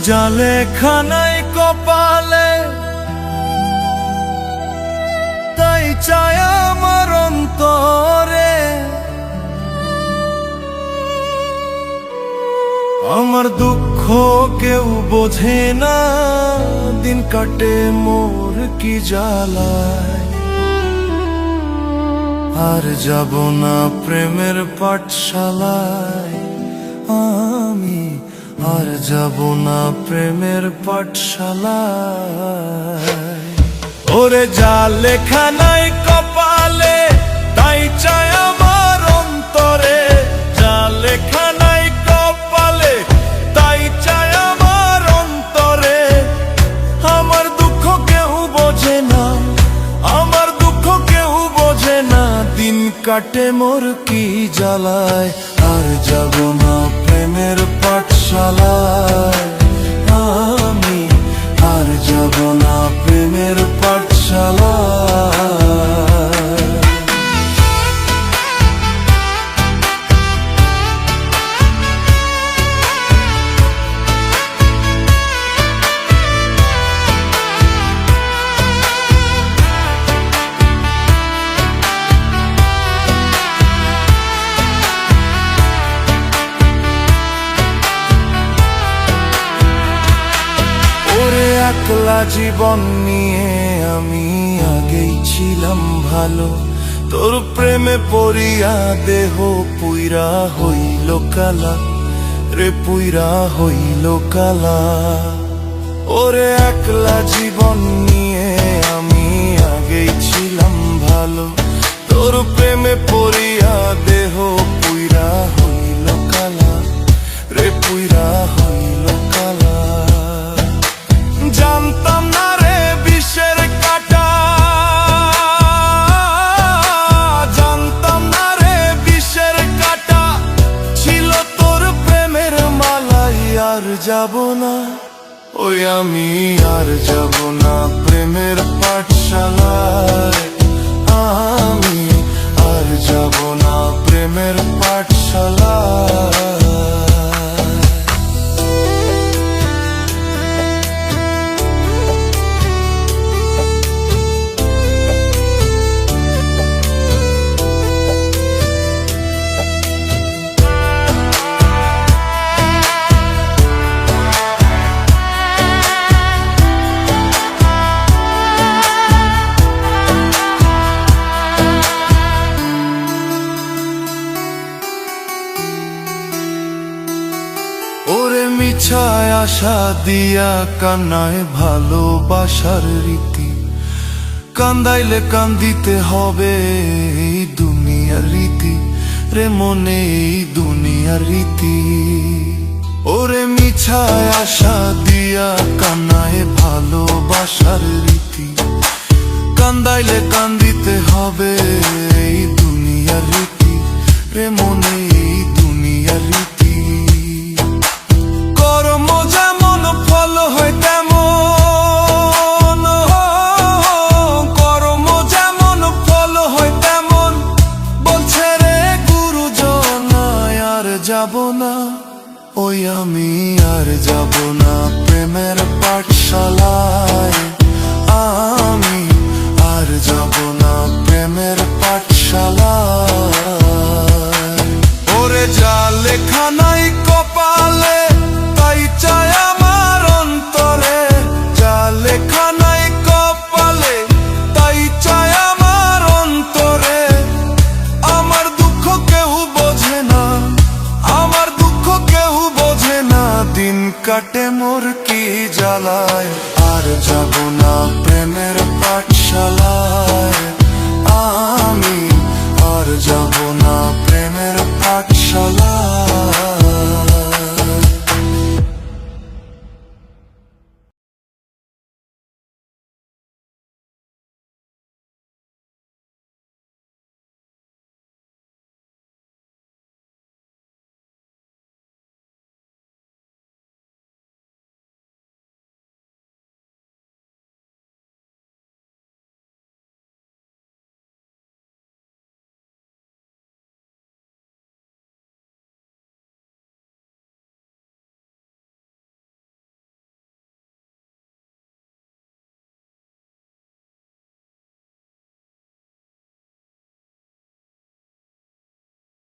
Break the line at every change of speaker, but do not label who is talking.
যা লেখা নাই কপালে তাই চায় আমার অন্তরে। আমার দুঃখ কেউ বোঝে না, দিন কাটে মোর কি জ্বালায়। আর যাব না প্রেমের পাঠশালায় আমি, আর যাব না প্রেমের পাঠশালায়। ওরে যা লেখা নাই কপালে তাই চায় আমার অন্তরে। যা লেখা নাই কপালে তাই চায় আমার অন্তরে। আমার দুঃখ কেউ বোঝে না, আমার দুঃখ কেউ বোঝে না, দিন কাটে মোর কি জ্বালায়। আর যাব না প্রেমের পাঠশালায় আমি, আর যাব না প্রেমের পাঠশালায়। একলা জীবন নিয়ে আমি আগেই ছিলাম ভালো, তোর প্রেমে পড়িয়া দেহ পুইরা হইল কালা রে, পুইরা হইল কালা। ওরে একলা জীবন নিয়ে আমি আগেই ছিলাম ভালো, তোর প্রেমে পড়িয়া দেহ পুইরা হইল কালা রে, পুইরা হইল কালা। জানতাম না রে বিষের কাঁটা, জানতাম না রে বিষের কাঁটা ছিল তোর প্রেমের মালাই। আর যাব না ওই আমি, আর যাব না প্রেমের পাঠশালায় আমি, আর যাব না প্রেমের পাঠশালায়। ওরে মিছায় আশা দিয়া কান্নায় ভালোবাসার রীতি, কান্দাইলে কান্দিতে হবে এই দুনিয়ার রীতি রে মনে, এই দুনিয়ার রীতি। ওরে মিছায় আশা দিয়া কান্নায় ভালোবাসার রীতি, কান্দাইলে কান্দিতে হবে এই দুনিয়ার রীতি রে মনে, এই দুনিয়ার রীতি। কর্ম যেমন ফল হয় তেমন, কর্ম যেমন ফল হয় তেমন বলছে রে গুরুজন। আর যাব না ওই আমি, আর যাব না প্রেমের পাঠশালায় আমি, আর যাব না প্রেমের পাঠশালায়। ওরে যা লেখা নাই কপালে তাই চায় আমার অন্তরে। যা লেখা নাই কপালে তাই চায় আমার অন্তরে। আমার দুঃখ কেউ বোঝে না, আমার দুঃখ কেউ বোঝে না, দিন কাটে মোর কি জ্বালায়। আর যাব না প্রেমের পাঠশালায়।